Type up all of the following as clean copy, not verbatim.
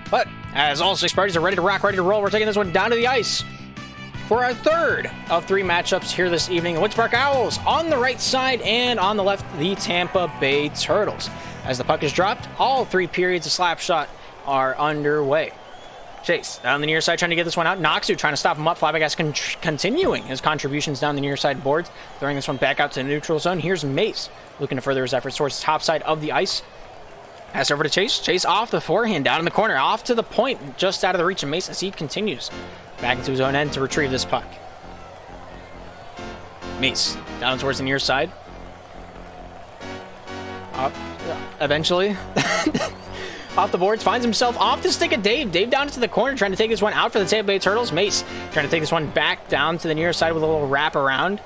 But as all 6 parties are ready to rock, ready to roll, we're taking this one down to the ice for our third of 3 matchups here this evening. The Winter Park Owls on the right side, and on the left, the Tampa Bay Turtles. As the puck is dropped, all 3 periods of slap shot are underway. Chase down the near side trying to get this one out. Noxu trying to stop him up. Flabbergas continuing his contributions down the near side boards, throwing this one back out to the neutral zone. Here's Mace looking to further his efforts towards the top side of the ice. Pass over to Chase. Chase off the forehand, down in the corner, off to the point, just out of the reach of Mace as he continues back into his own end to retrieve this puck. Mace down towards the near side. Up, eventually. Off the boards, finds himself off the stick of Dave. Dave down into the corner, trying to take this one out for the Tampa Bay Turtles. Mace trying to take this one back down to the near side with a little wrap around.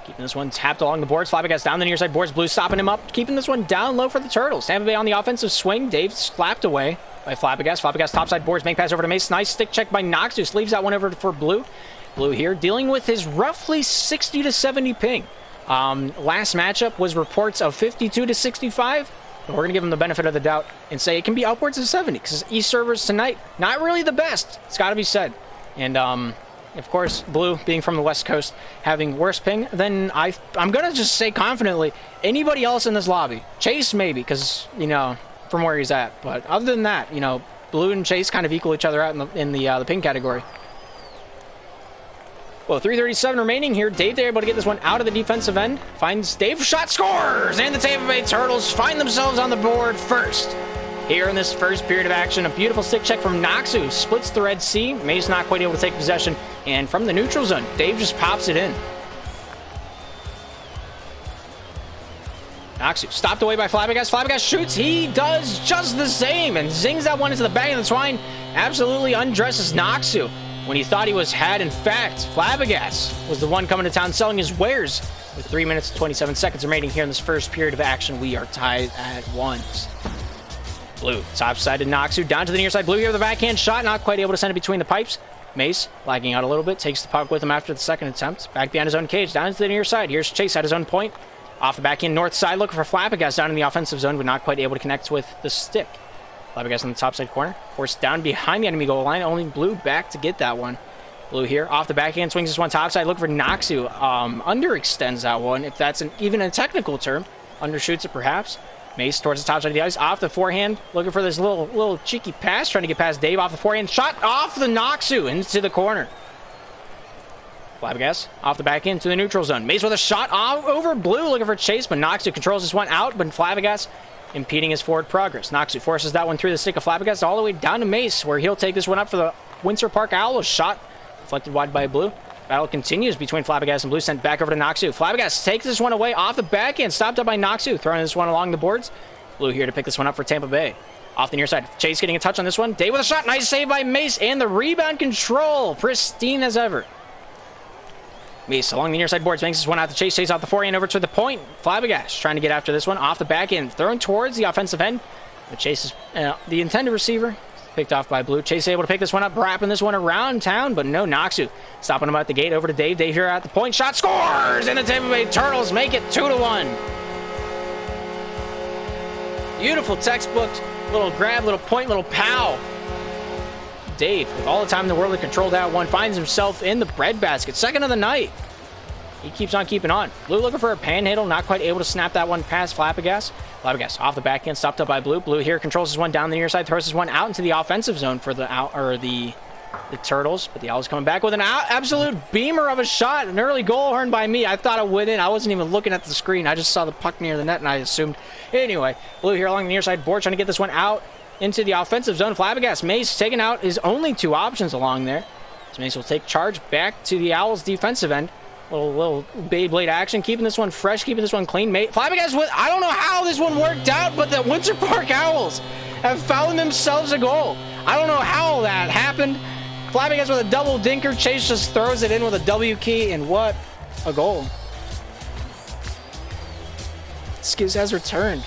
Keeping this one tapped along the boards. Flabbergas down the near side boards. Blue stopping him up. Keeping this one down low for the Turtles. Tampa Bay on the offensive swing. Dave slapped away by Flabbergas. Flabbergas topside boards. Make pass over to Mace. Nice stick check by Noxus. Leaves that one over for Blue. Blue here dealing with his roughly 60 to 70 ping. Last matchup was reports of 52 to 65. We're going to give him the benefit of the doubt and say it can be upwards of 70 because East servers tonight, not really the best. It's got to be said. And, of course, Blue, being from the West Coast, having worse ping than I'm going to just say confidently, anybody else in this lobby. Chase, maybe, because, you know, from where he's at. But other than that, you know, Blue and Chase kind of equal each other out in the ping category. Well, 3:37 remaining here. Dave, they're able to get this one out of the defensive end. Finds Dave, shot, scores! And the Tampa Bay Turtles find themselves on the board first. Here in this first period of action, a beautiful stick check from Noxu. Splits the Red Sea. May's not quite able to take possession. And from the neutral zone, Dave just pops it in. Noxu stopped away by Flabbergas. Flabbergas shoots. He does just the same and zings that one into the back of the twine. Absolutely undresses Noxu. When he thought he was had, in fact, Flabbergas was the one coming to town selling his wares. With 3 minutes and 27 seconds remaining here in this first period of action, we are tied at 1. Blue, top side to Noxu, down to the near side. Blue here with a backhand shot, not quite able to send it between the pipes. Mace, lagging out a little bit, takes the puck with him after the second attempt. Back behind his own cage, down to the near side. Here's Chase at his own point. Off the backhand north side, looking for Flabbergas down in the offensive zone, but not quite able to connect with the stick. Flabbergas on the top side corner, forced down behind the enemy goal line. Only Blue back to get that one. Blue here, off the backhand, swings this one top side, looking for Noxu. Underextends that one, if that's even a technical term. Undershoots it perhaps. Mace towards the top side of the ice, off the forehand, looking for this little cheeky pass, trying to get past Dave off the forehand. Shot off the Noxu into the corner. Flabbergas off the back end to the neutral zone. Mace with a shot over Blue, looking for Chase, but Noxu controls this one out, but Flabbergas impeding his forward progress. Noxu forces that one through the stick of Flabbergas all the way down to Mace, where he'll take this one up for the Winter Park Owls. Shot deflected wide by Blue. Battle continues between Flabbergas and Blue, sent back over to Noxu. Flabbergas takes this one away off the backhand, stopped up by Noxu, throwing this one along the boards. Blue here to pick this one up for Tampa Bay. Off the near side, Chase getting a touch on this one. Dave with a shot, nice save by Mace, and the rebound control, pristine as ever. Mace along the near side boards, makes this one out to Chase. Chase off the forehand over to the point. Flabbergas trying to get after this one off the back end, thrown towards the offensive end. But Chase is the intended receiver, picked off by Blue. Chase able to pick this one up, wrapping this one around town, but no, Noxu stopping him at the gate over to Dave. Dave here at the point, shot, scores, and the Tampa Bay Turtles make it 2-1. Beautiful textbook, little grab, little point, little pow. Dave, with all the time in the world to control that one, finds himself in the breadbasket. Second of the night. He keeps on keeping on. Blue looking for a panhandle, not quite able to snap that one past Flabbergas. Flabbergas off the backhand, stopped up by Blue. Blue here controls his one down the near side, throws his one out into the offensive zone for the Turtles. But the Owls coming back with an absolute beamer of a shot. An early goal earned by me. I thought it went in. I wasn't even looking at the screen. I just saw the puck near the net and I assumed. Anyway, Blue here along the near side board, trying to get this one out into the offensive zone. Flabbergas, Mace taking out his only 2 options along there. So Mace will take charge back to the Owls defensive end. Little Beyblade action, keeping this one fresh, keeping this one clean. Flabbergas with, I don't know how this one worked out, but the Winter Park Owls have found themselves a goal. I don't know how that happened. Flabbergas with a double dinker. Chase just throws it in with a W key, and what a goal. Skizz has returned.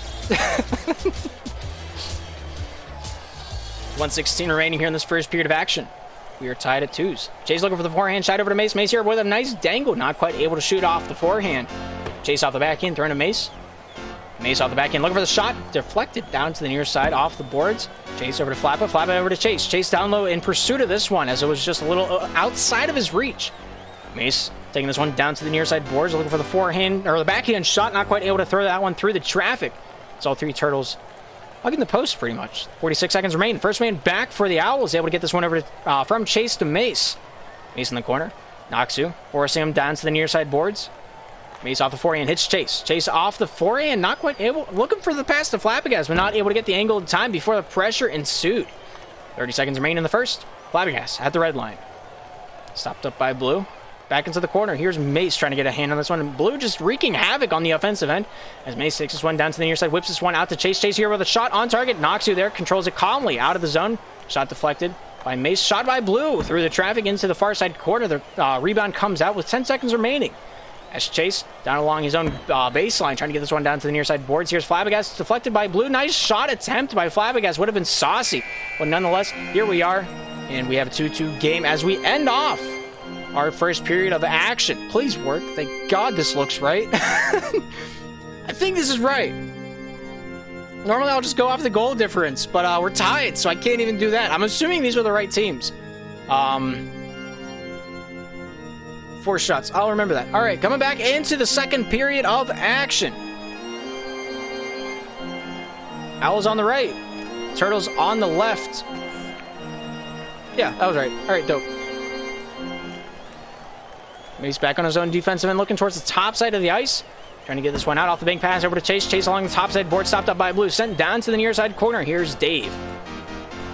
1:16 remaining here in this first period of action. We are tied at 2s. Chase looking for the forehand, shot over to Mace. Mace here with a nice dangle, not quite able to shoot off the forehand. Chase off the back end, throwing to Mace. Mace off the back end, looking for the shot. Deflected down to the near side, off the boards. Chase over to Flappa. Flappa over to Chase. Chase down low in pursuit of this one, as it was just a little outside of his reach. Mace taking this one down to the near side boards, looking for the forehand, or the backhand shot. Not quite able to throw that one through the traffic. It's all three turtles hugging the post pretty much. 46 seconds remain. First man back for the Owls. Able to get this one over to, from Chase to Mace. Mace in the corner. Noxu forcing him down to the near side boards. Mace off the forehand, hits Chase. Chase off the forehand, not quite able, looking for the pass to Flabbergas, but not able to get the angle in time before the pressure ensued. 30 seconds remain in the first. Flabbergas at the red line. Stopped up by Blue. Back into the corner. Here's Mace trying to get a hand on this one. And Blue just wreaking havoc on the offensive end as Mace takes this one down to the near side, whips this one out to Chase. Chase here with a shot on target. Noxu there, controls it calmly out of the zone. Shot deflected by Mace. Shot by Blue through the traffic into the far side corner. The rebound comes out with 10 seconds remaining. As Chase down along his own baseline, trying to get this one down to the near side boards. Here's Flabbergas, deflected by Blue. Nice shot attempt by Flabbergas. Would have been saucy. But nonetheless, here we are. And we have a 2-2 game as we end off our first period of action. Please work. Thank God this looks right. I think this is right. Normally I'll just go off the goal difference, but we're tied, so I can't even do that. I'm assuming these are the right teams. 4 shots. I'll remember that. All right, coming back into the second period of action. Owls on the right. Turtles on the left. Yeah, that was right. All right, dope. He's back on his own defensive end, looking towards the top side of the ice. Trying to get this one out off the bank pass over to Chase. Chase along the top side board, stopped up by Blue. Sent down to the near side corner. Here's Dave.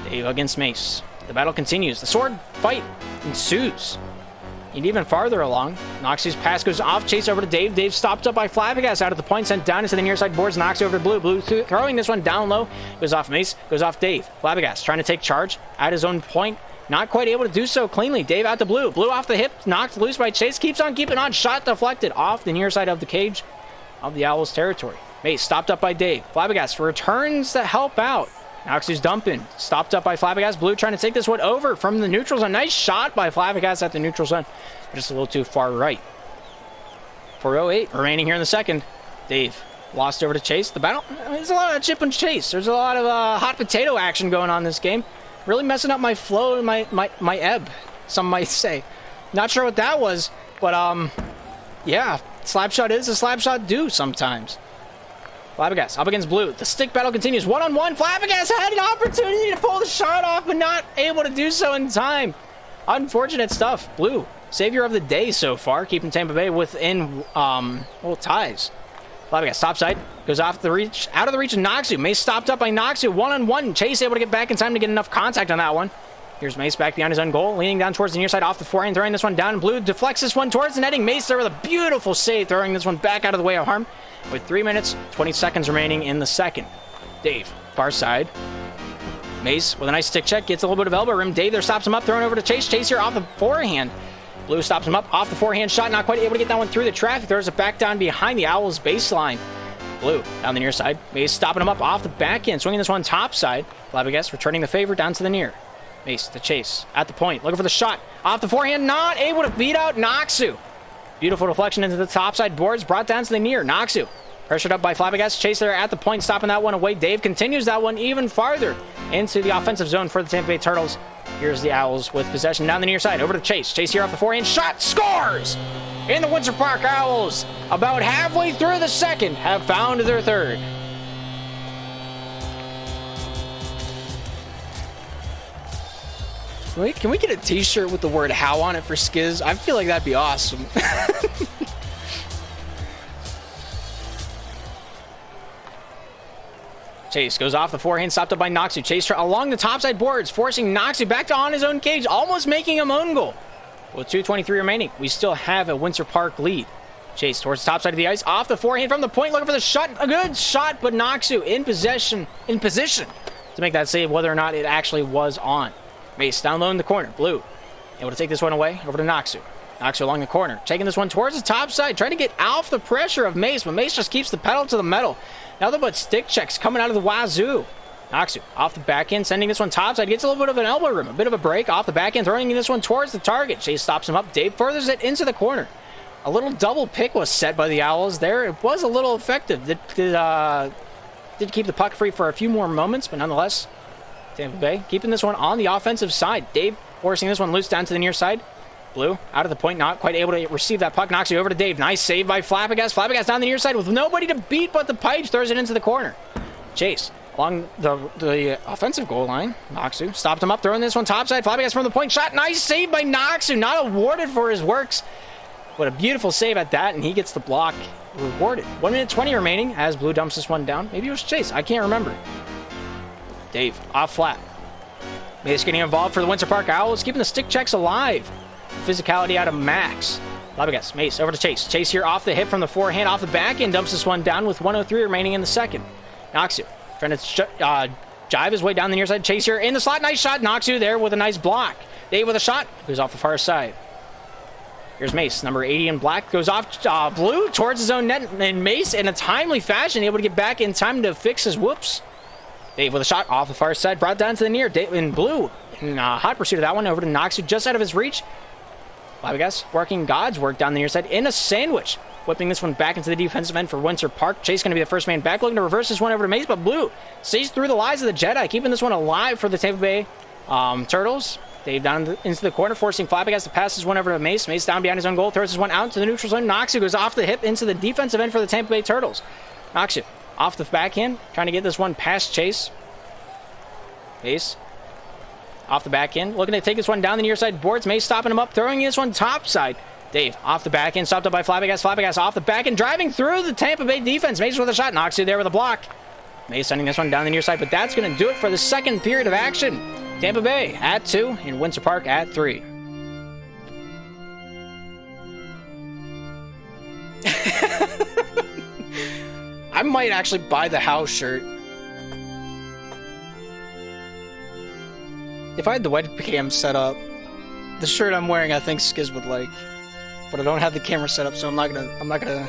Dave against Mace. The battle continues. The sword fight ensues. And even farther along, Noxie's pass goes off. Chase over to Dave. Dave stopped up by Flabbergas out at the point, sent down into the near side boards. Noxie over to Blue. Blue throwing this one down low. Goes off Mace. Goes off Dave. Flabbergas trying to take charge at his own point. Not quite able to do so cleanly. Dave out to Blue. Blue off the hip. Knocked loose by Chase. Keeps on keeping on. Shot deflected off the near side of the cage of the Owls' territory. Mace stopped up by Dave. Flabbergas returns to help out. Noxie's dumping. Stopped up by Flabbergas. Blue trying to take this one over from the neutral zone. Nice shot by Flabbergas at the neutral zone. Just a little too far right. 4:08 remaining here in the second. Dave lost over to Chase. The battle, there's a lot of chip and chase. There's a lot of hot potato action going on this game. Really messing up my flow and my ebb, some might say. Not sure what that was, but yeah, slapshot is a slapshot do sometimes. Flabbergas up against Blue. The stick battle continues. One-on-one. Flabbergas had an opportunity to pull the shot off, but not able to do so in time. Unfortunate stuff. Blue, savior of the day so far, keeping Tampa Bay within ties. Flabbergas topside goes off the reach, out of the reach of Noxu. Mace stopped up by Noxu. One-on-one. Chase able to get back in time to get enough contact on that one. Here's Mace back behind his own goal, leaning down towards the near side off the forehand, throwing this one down. Blue deflects this one towards the netting. Mace there with a beautiful save, throwing this one back out of the way of harm. With 3 minutes, 20 seconds remaining in the second. Dave, far side. Mace with a nice stick check, gets a little bit of elbow room. Dave there stops him up, throwing over to Chase. Chase here off the forehand. Blue stops him up off the forehand shot, not quite able to get that one through the traffic. Throws it back down behind the Owls baseline. Blue down the near side. Mace stopping him up off the back end, swinging this one top side. Flabbergas returning the favor down to the near. Mace to Chase at the point, looking for the shot off the forehand, not able to beat out Noxu. Beautiful deflection into the top side boards, brought down to the near. Noxu pressured up by Flabbergas. Chase there at the point, stopping that one away. Dave continues that one even farther into the offensive zone for the Tampa Bay Turtles. Here's the Owls with possession down the near side. Over to Chase. Chase here off the forehand. Shot scores! And the Windsor Park Owls, about halfway through the second, have found their third. Wait, can we get a t-shirt with the word "how" on it for Skiz? I feel like that'd be awesome. Chase goes off the forehand, stopped up by Noxu. Chase along the topside boards, forcing Noxu back to on his own cage, almost making him own goal. With 2:23 remaining, we still have a Windsor Park lead. Chase towards the top side of the ice, off the forehand from the point, looking for the shot. A good shot, but Noxu in position to make that save, whether or not it actually was on. Mace down low in the corner. Blue able to take this one away, over to Noxu. Noxu along the corner, taking this one towards the top side, trying to get off the pressure of Mace, but Mace just keeps the pedal to the metal. Nothing but stick checks coming out of the wazoo. Noxu off the back end, sending this one topside, gets a little bit of an elbow room, a bit of a break off the back end, throwing this one towards the target. Chase stops him up. Dave furthers it into the corner. A little double pick was set by the Owls there. It was a little effective. Did keep the puck free for a few more moments, but nonetheless, Tampa Bay keeping this one on the offensive side. Dave forcing this one loose down to the near side. Blue out of the point, not quite able to receive that puck. Knocks it over to Dave. Nice save by Flabbergas. Flabbergas down the near side with nobody to beat but the Pipes. Throws it into the corner. Chase along the offensive goal line. Noxu stopped him up, throwing this one topside. Flabbergas from the point shot. Nice save by Noxu. Not awarded for his works. What a beautiful save at that, and he gets the block rewarded. 1 minute 20 remaining as Blue dumps this one down. Maybe it was Chase. I can't remember. Dave off flat. Mace getting involved for the Windsor Park Owls, keeping the stick checks alive. Physicality out of Max. Flabbergas, Mace over to Chase. Chase here off the hip from the forehand, off the back end, dumps this one down with 1:03 remaining in the second. Noxu trying to jive his way down the near side. Chase here in the slot. Nice shot. Noxu there with a nice block. Dave with a shot. Goes off the far side. Here's Mace, number 80 in black, goes off Blue towards his own net, and Mace in a timely fashion able to get back in time to fix his whoops. Dave with a shot off the far side, brought down to the near. Dave in Blue in hot pursuit of that one, over to Noxu just out of his reach. Flabbergas working God's work down the near side in a sandwich, whipping this one back into the defensive end for Windsor Park. Chase going to be the first man back, looking to reverse this one over to Mace, but Blue sees through the lies of the Jedi, keeping this one alive for the Tampa Bay Turtles. Dave down into the corner, forcing Flabbergas to pass this one over to Mace. Mace down behind his own goal, throws this one out to the neutral zone. Noxu goes off the hip into the defensive end for the Tampa Bay Turtles. Noxu off the backhand, trying to get this one past Chase. Mace off the backhand, looking to take this one down the near side boards. Mace stopping him up, throwing this one topside. Dave off the backhand, stopped up by Flabbergas. Flabbergas off the backhand, driving through the Tampa Bay defense. Mace with a shot, Noxu there with a block. Mace sending this one down the near side, but that's going to do it for the second period of action. Tampa Bay at 2 and Windsor Park at 3. I might actually buy the house shirt. If I had the webcam set up, the shirt I'm wearing I think Skiz would like. But I don't have the camera set up, so I'm not gonna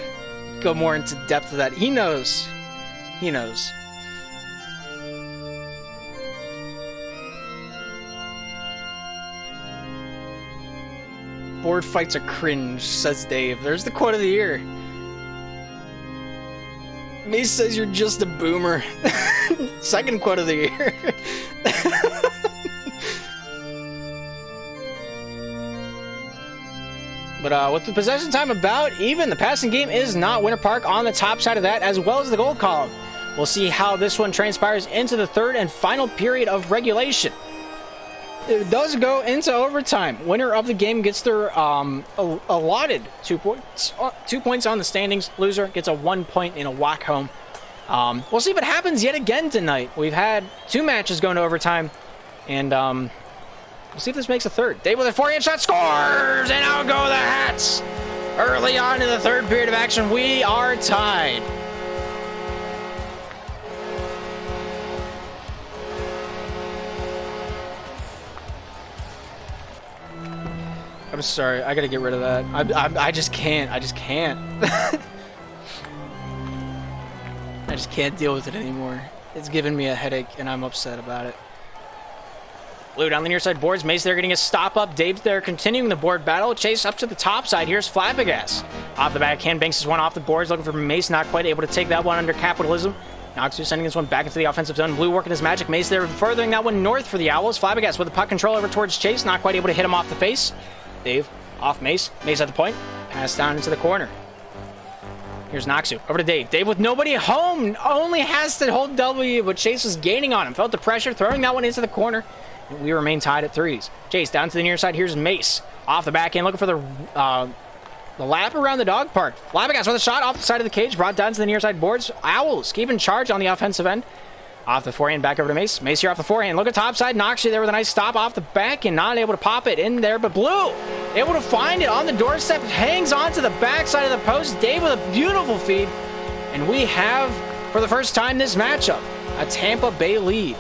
go more into depth of that. He knows. He knows. Board fights are cringe, says Dave. There's the quote of the year. Mace says you're just a boomer. Second quote of the year. But with the possession time about even, the passing game is not. Winter Park on the top side of that, as well as the goal column. We'll see how this one transpires into the third and final period of regulation. It does go into overtime. Winner of the game gets their allotted 2 points. 2 points on the standings. Loser gets a 1 point in a walk home. We'll see what happens yet again tonight. We've had 2 matches going to overtime, and we'll see if this makes a third. Dave with a forehand shot, scores, and out go the Hats. Early on in the third period of action, we are tied. I'm sorry, I gotta get rid of that. I just can't. I just can't. I just can't deal with it anymore. It's giving me a headache, and I'm upset about it. Blue down the near side boards. Mace there getting a stop up. Dave's there continuing the board battle. Chase up to the top side. Here's Flabbergas. Off the backhand, banks this one off the boards, looking for Mace. Not quite able to take that one under capitalism. Noxu sending this one back into the offensive zone. Blue working his magic. Mace there furthering that one north for the Owls. Flabbergas with the puck control over towards Chase. Not quite able to hit him off the face. Dave off Mace. Mace at the point. Pass down into the corner. Here's Noxu. Over to Dave. Dave with nobody at home. Only has to hold W, but Chase was gaining on him. Felt the pressure. Throwing that one into the corner. And we remain tied at 3s. Chase down to the near side. Here's Mace. Off the back end. Looking for the lap around the dog park. Flabbergas with a shot off the side of the cage. Brought down to the near side boards. Owls keeping charge on the offensive end. Off the forehand, back over to Mace. Mace here off the forehand. Look at top side. Noxu there with a nice stop off the back and not able to pop it in there. But Blue able to find it on the doorstep. Hangs on to the backside of the post. Dave with a beautiful feed. And we have, for the first time this matchup, a Tampa Bay lead.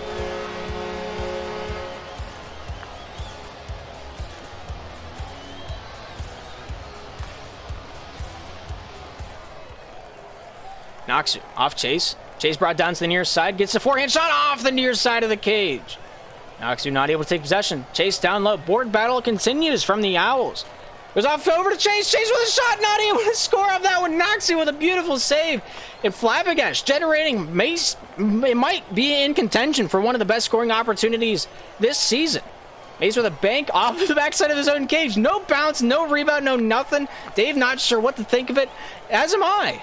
Noxu off Chase. Chase brought down to the near side. Gets the forehand shot off the near side of the cage. Noxu not able to take possession. Chase down low. Board battle continues from the Owls. Goes off over to Chase. Chase with a shot, not able to score off that one. Noxu with a beautiful save. And Flabbergas generating Mace. It might be in contention for one of the best scoring opportunities this season. Mace with a bank off the backside of his own cage. No bounce, no rebound, no nothing. Dave not sure what to think of it, as am I.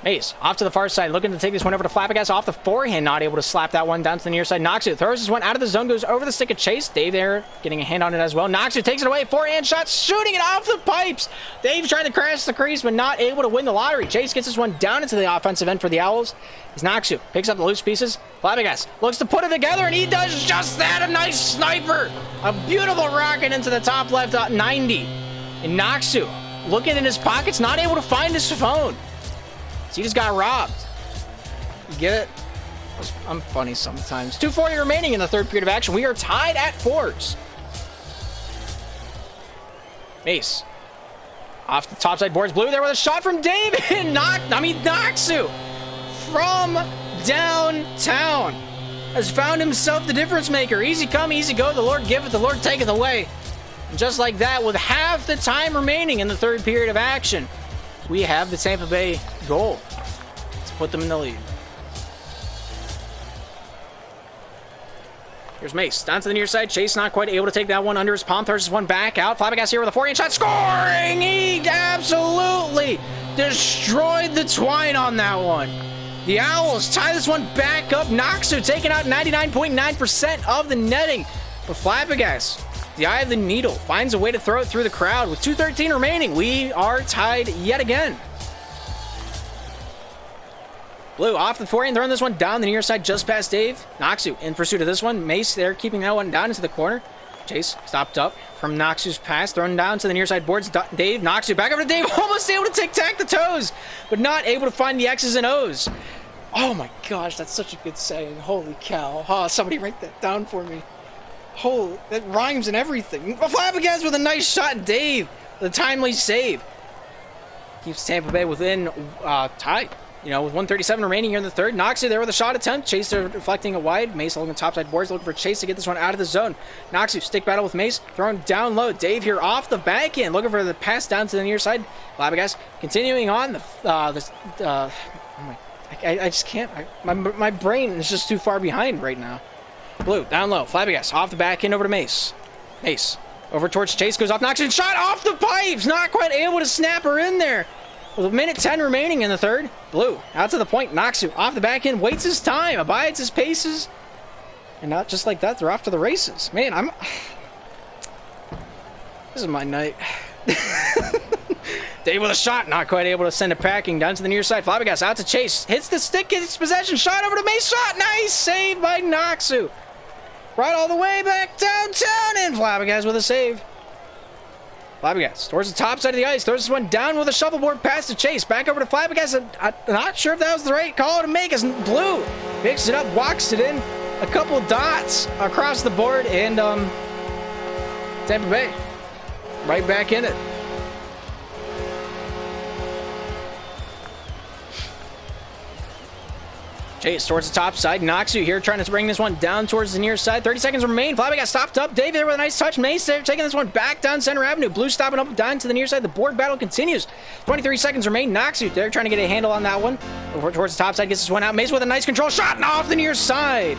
Mace off to the far side, looking to take this one over to Flabbergas off the forehand, not able to slap that one down to the near side. Noxu throws this one out of the zone, goes over the stick of Chase. Dave there getting a hand on it as well. Noxu takes it away, forehand shot, shooting it off the pipes. Dave trying to crash the crease, but not able to win the lottery. Chase gets this one down into the offensive end for the Owls. As Noxu picks up the loose pieces. Flabbergas looks to put it together, and he does just that. A nice sniper. A beautiful rocket into the top left 90. And Noxu looking in his pockets, not able to find his phone. So he just got robbed. You get it? I'm funny sometimes. 2:40 remaining in the third period of action. We are tied at 4s. Mace. Off the top side boards. Blue there with a shot from Dave. And Noxu from downtown has found himself the difference maker. Easy come, easy go. The Lord giveth, the Lord taketh away. And just like that, with half the time remaining in the third period of action, we have the Tampa Bay goal to put them in the lead. Here's Mace down to the near side. Chase not quite able to take that one under his palm. Throws this one back out. Flabbergas here with a forehand shot. Scoring! He absolutely destroyed the twine on that one. The Owls tie this one back up. Noxu taking out 99.9% of the netting. But Flabbergas, the eye of the needle, finds a way to throw it through the crowd. With 2:13 remaining, we are tied yet again. Blue off the forehand, throwing this one down the near side just past Dave. Noxu in pursuit of this one. Mace there keeping that one down into the corner. Chase stopped up from Noxu's pass, thrown down to the near side boards. Dave, Noxu back over to Dave, almost able to tic-tac the toes, but not able to find the X's and O's. Oh my gosh, that's such a good saying. Holy cow. Oh, somebody write that down for me. Oh, that rhymes and everything. Flabbergas with a nice shot. Dave, the timely save. Keeps Tampa Bay within tied. You know, with 1:37 remaining here in the third. Noxu there with a shot attempt. Chase there deflecting it wide. Mace along the topside boards, looking for Chase to get this one out of the zone. Noxu stick battle with Mace, thrown down low. Dave here off the back end, looking for the pass down to the near side. Flabbergas continuing on. I just can't. My brain is just too far behind right now. Blue, down low. Flabbergas off the back end over to Mace. Mace over towards Chase, goes off. Noxu shot off the pipes. Not quite able to snap her in there. With 1:10 remaining in the third. Blue out to the point. Noxu off the back end. Waits his time. Abides his paces. And not just like that, they're off to the races. Man, this is my night. Dave with a shot. Not quite able to send it packing down to the near side. Flabbergas out to Chase. Hits the stick. Gets possession. Shot over to Mace. Shot. Nice save by Noxu. Right all the way back downtown. And Flabbergas with a save. Flabbergas towards the top side of the ice. Throws this one down with a shuffleboard pass to Chase. Back over to Flabbergas. I'm not sure if that was the right call to make. As Blue picks it up, walks it in. A couple dots across the board. And Tampa Bay right back in it. Chase towards the top side. Noxu here trying to bring this one down towards the near side. 30 seconds remain. Flabbergas stopped up. Dave there with a nice touch. Mace there taking this one back down Center Avenue. Blue stopping up down to the near side. The board battle continues. 23 seconds remain. Noxu there trying to get a handle on that one. Over towards the top side. Gets this one out. Mace with a nice control shot and off the near side.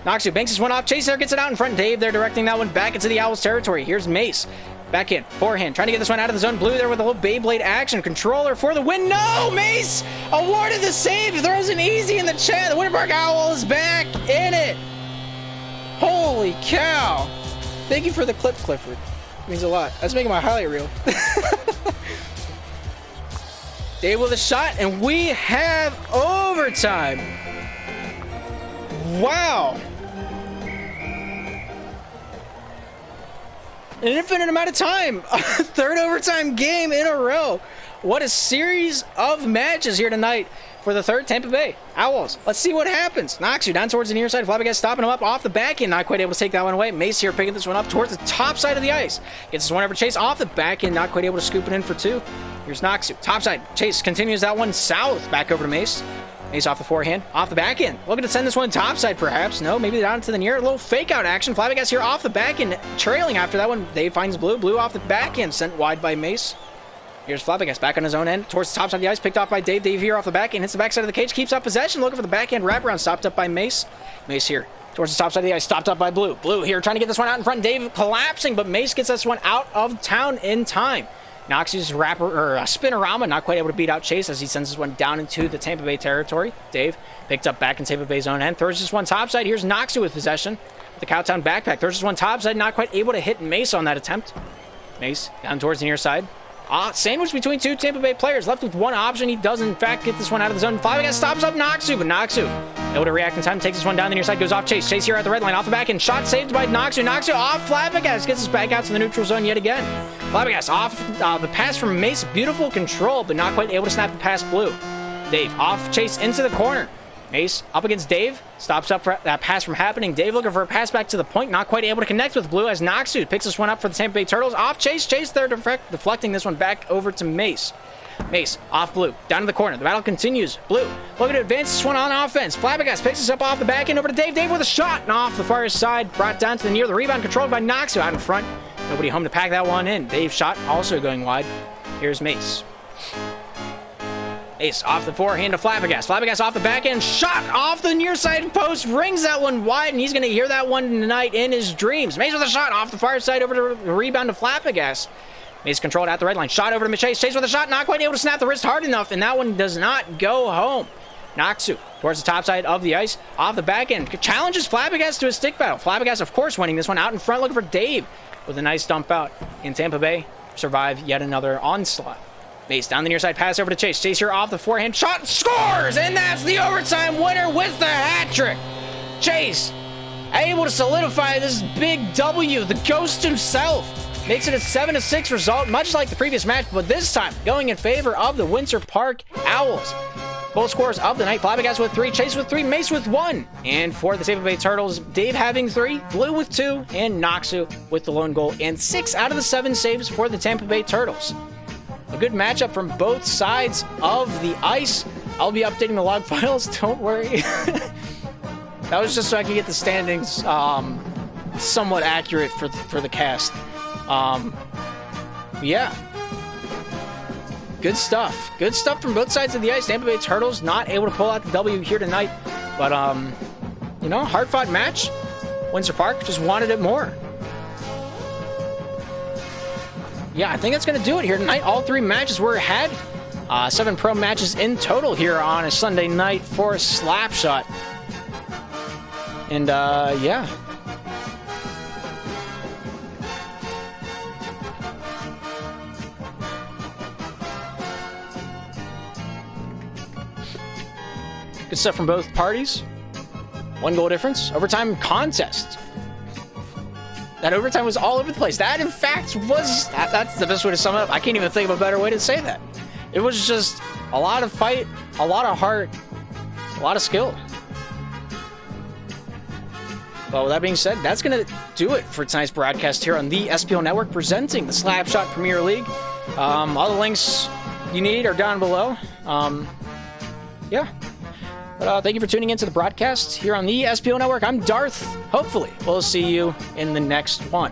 Noxu banks this one off. Chase there gets it out in front. Dave there directing that one back into the Owls territory. Here's Mace. Back in, forehand, trying to get this one out of the zone. Blue there with a little Beyblade action. Controller for the win. No! Mace awarded the save. Throws an easy in the chat. The Winterberg Owl is back in it. Holy cow. Thank you for the clip, Clifford. It means a lot. That's making my highlight reel. Dave with a shot, and we have overtime. Wow. An infinite amount of time. A third overtime game in a row. What a series of matches here tonight for the third Tampa Bay Owls. Let's see what happens. Noxu down towards the near side. Flabbergas stopping him up off the back end. Not quite able to take that one away. Mace here picking this one up towards the top side of the ice. Gets this one over Chase off the back end. Not quite able to scoop it in for two. Here's Noxu. Top side. Chase continues that one south. Back over to Mace. Ace off the forehand, off the backhand. Looking to send this one topside, perhaps. No, maybe down to the near. A little fake out action. Flabbergas here off the backhand, trailing after that one. Dave finds Blue. Blue off the backhand, sent wide by Mace. Here's Flabbergas back on his own end, towards the top side of the ice, picked off by Dave. Dave here off the backhand, hits the backside of the cage, keeps up possession, looking for the backhand wraparound, stopped up by Mace. Mace here, towards the top side of the ice, stopped up by Blue. Blue here, trying to get this one out in front. Dave collapsing, but Mace gets this one out of town in time. Noxie's spinorama, not quite able to beat out Chase as he sends this one down into the Tampa Bay territory. Dave picked up back in Tampa Bay's own end, throws this one topside. Here's Noxie with possession. The Cowtown backpack throws this one topside, not quite able to hit Mace on that attempt. Mace down towards the near side. Sandwich between two Tampa Bay players, left with one option. He does, in fact, get this one out of the zone. Flabbergas stops up Noxu, but Noxu able to react in time, takes this one down the near side, goes off Chase. Chase here at the red line, off the back, and shot saved by Noxu. Noxu off Flabbergas, gets us back out to the neutral zone yet again. Flabbergas off the pass from Mace, beautiful control, but not quite able to snap the pass Blue. Dave off Chase into the corner. Mace up against Dave, stops up for that pass from happening. Dave looking for a pass back to the point, not quite able to connect with Blue as Noxu picks this one up for the Tampa Bay Turtles. Off Chase, Chase there deflecting this one back over to Mace. Mace off Blue, down to the corner. The battle continues. Blue looking to advance this one on offense. Flabbergas picks this up off the back end over to Dave. Dave with a shot and off the far side, brought down to the near. The rebound controlled by Noxu out in front. Nobody home to pack that one in. Dave's shot also going wide. Here's Mace. Ace off the forehand to Flabbergas. Flabbergas off the backhand, shot off the near side post, rings that one wide, and he's going to hear that one tonight in his dreams. Mace with a shot off the far side over to the rebound to Flabbergas. Mace controlled at the red line, shot over to Chase. Chase with a shot, not quite able to snap the wrist hard enough, and that one does not go home. Noxu towards the top side of the ice, off the backhand, challenges Flabbergas to a stick battle. Flabbergas, of course, winning this one out in front, looking for Dave with a nice dump out. In Tampa Bay, survive yet another onslaught. Mace down the near side, pass over to Chase. Chase here off the forehand, shot, scores! And that's the overtime winner with the hat trick. Chase able to solidify this big W. The ghost himself makes it a 7-6 result, much like the previous match, but this time going in favor of the Windsor Park Owls. Both scores of the night, Flabbergas with 3, Chase with 3, Mace with 1. And for the Tampa Bay Turtles, Dave having 3, Blue with 2, and Noxu with the lone goal, and 6 out of the 7 saves for the Tampa Bay Turtles. A good matchup from both sides of the ice. I'll be updating the log files, don't worry. That was just so I could get the standings somewhat accurate for the cast. Yeah. Good stuff. Good stuff from both sides of the ice. Tampa Bay Turtles not able to pull out the W here tonight. But, you know, hard-fought match. Windsor Park just wanted it more. Yeah, I think that's going to do it here tonight. All 3 matches were had. 7 pro matches in total here on a Sunday night for Slapshot. And, yeah. Good stuff from both parties. 1 goal difference. Overtime contest. That overtime was all over the place. That, in fact, was... That's the best way to sum it up. I can't even think of a better way to say that. It was just a lot of fight, a lot of heart, a lot of skill. Well, with that being said, that's going to do it for tonight's broadcast here on the SPL Network, presenting the Slapshot Premier League. All the links you need are down below. Yeah. But thank you for tuning into the broadcast here on the SPO Network. I'm Darth. Hopefully, we'll see you in the next one.